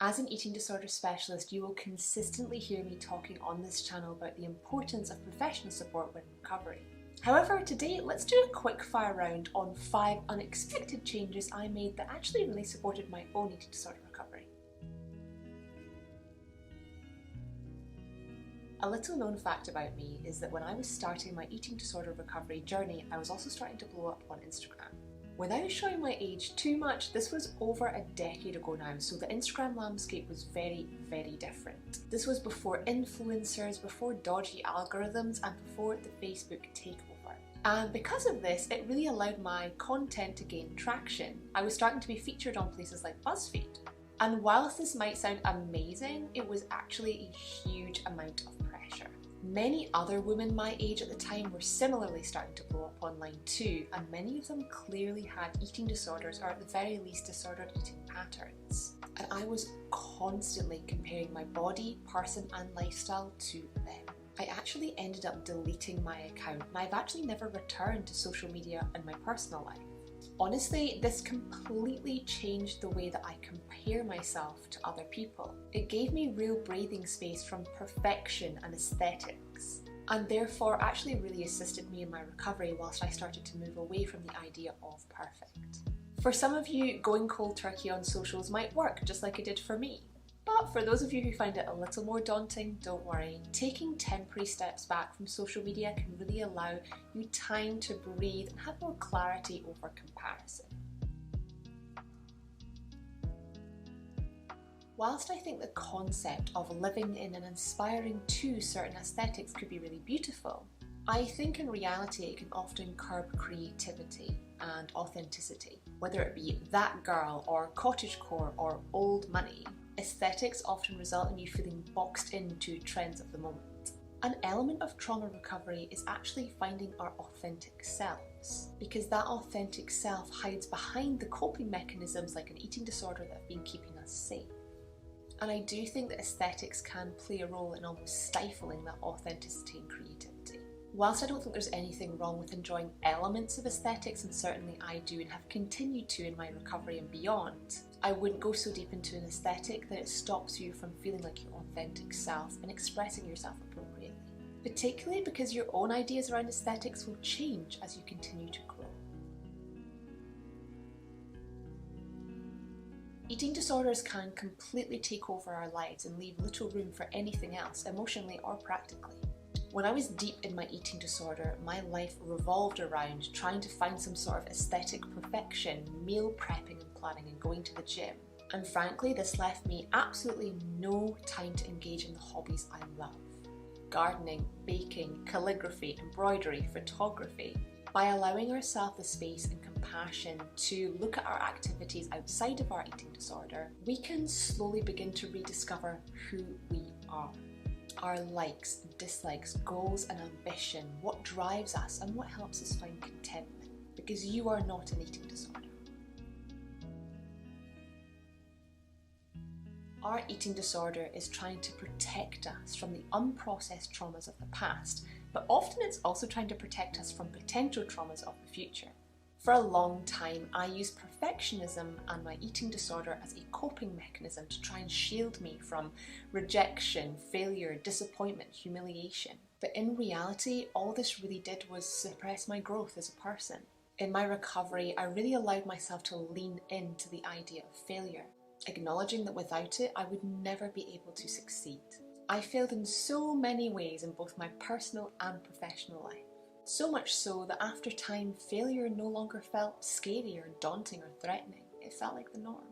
As an eating disorder specialist, you will consistently hear me talking on this channel about the importance of professional support when recovery. However, today let's do a quick fire round on 5 unexpected changes I made that actually really supported my own eating disorder recovery. A little known fact about me is that when I was starting my eating disorder recovery journey, I was also starting to blow up on Instagram. Without showing my age too much, this was over a decade ago now, so the Instagram landscape was very, very different. This was before influencers, before dodgy algorithms, and before the Facebook takeover. And because of this, it really allowed my content to gain traction. I was starting to be featured on places like BuzzFeed. And whilst this might sound amazing, it was actually a huge amount of pressure. Many other women my age at the time were similarly starting to blow up online too, and many of them clearly had eating disorders, or at the very least disordered eating patterns. And I was constantly comparing my body, person and lifestyle to them. I actually ended up deleting my account, and I've actually never returned to social media in my personal life. Honestly, this completely changed the way that I compare myself to other people. It gave me real breathing space from perfection and aesthetics, and therefore actually really assisted me in my recovery whilst I started to move away from the idea of perfect. For some of you, going cold turkey on socials might work, just like it did for me. But for those of you who find it a little more daunting, don't worry. Taking temporary steps back from social media can really allow you time to breathe and have more clarity over comparison. Whilst I think the concept of living in and inspiring to certain aesthetics could be really beautiful, I think in reality it can often curb creativity and authenticity. Whether it be that girl or cottagecore or old money, aesthetics often result in you feeling boxed into trends of the moment. An element of trauma recovery is actually finding our authentic selves, because that authentic self hides behind the coping mechanisms like an eating disorder that have been keeping us safe. And I do think that aesthetics can play a role in almost stifling that authenticity and creativity. Whilst I don't think there's anything wrong with enjoying elements of aesthetics, and certainly I do and have continued to in my recovery and beyond, I wouldn't go so deep into an aesthetic that it stops you from feeling like your authentic self and expressing yourself appropriately. Particularly because your own ideas around aesthetics will change as you continue to grow. Eating disorders can completely take over our lives and leave little room for anything else, emotionally or practically. When I was deep in my eating disorder, my life revolved around trying to find some sort of aesthetic perfection, meal prepping and planning and going to the gym. And frankly, this left me absolutely no time to engage in the hobbies I love. Gardening, baking, calligraphy, embroidery, photography. By allowing ourselves the space and compassion to look at our activities outside of our eating disorder, we can slowly begin to rediscover who we are. Our likes, dislikes, goals and ambition, what drives us and what helps us find contentment, because you are not an eating disorder. Our eating disorder is trying to protect us from the unprocessed traumas of the past, but often it's also trying to protect us from potential traumas of the future. For a long time, I used perfectionism and my eating disorder as a coping mechanism to try and shield me from rejection, failure, disappointment, humiliation. But in reality, all this really did was suppress my growth as a person. In my recovery, I really allowed myself to lean into the idea of failure, acknowledging that without it, I would never be able to succeed. I failed in so many ways in both my personal and professional life. So much so that after time, failure no longer felt scary or daunting or threatening. It felt like the norm.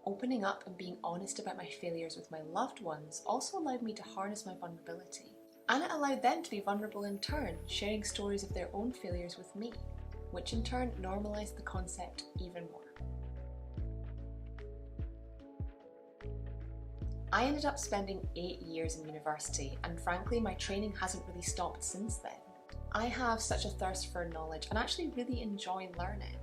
Opening up and being honest about my failures with my loved ones also allowed me to harness my vulnerability. And it allowed them to be vulnerable in turn, sharing stories of their own failures with me, which in turn normalised the concept even more. I ended up spending 8 years in university, and frankly my training hasn't really stopped since then. I have such a thirst for knowledge and actually really enjoy learning.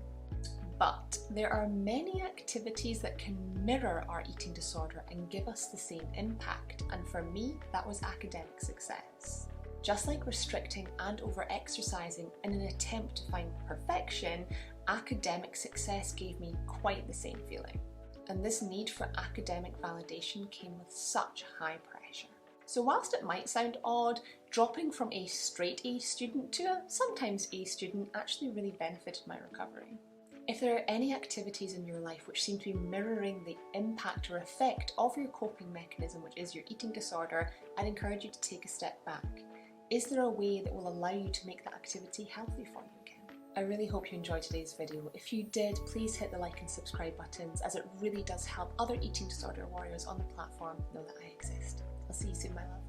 But there are many activities that can mirror our eating disorder and give us the same impact, and for me that was academic success. Just like restricting and over-exercising in an attempt to find perfection, academic success gave me quite the same feeling. and this need for academic validation came with such high pressure. So whilst it might sound odd, dropping from a straight A student to a sometimes A student actually really benefited my recovery. If there are any activities in your life which seem to be mirroring the impact or effect of your coping mechanism, which is your eating disorder, I'd encourage you to take a step back. Is there a way that will allow you to make that activity healthy for you again? I really hope you enjoyed today's video. If you did, please hit the like and subscribe buttons, as it really does help other eating disorder warriors on the platform know that I exist. I'll see you soon, my love.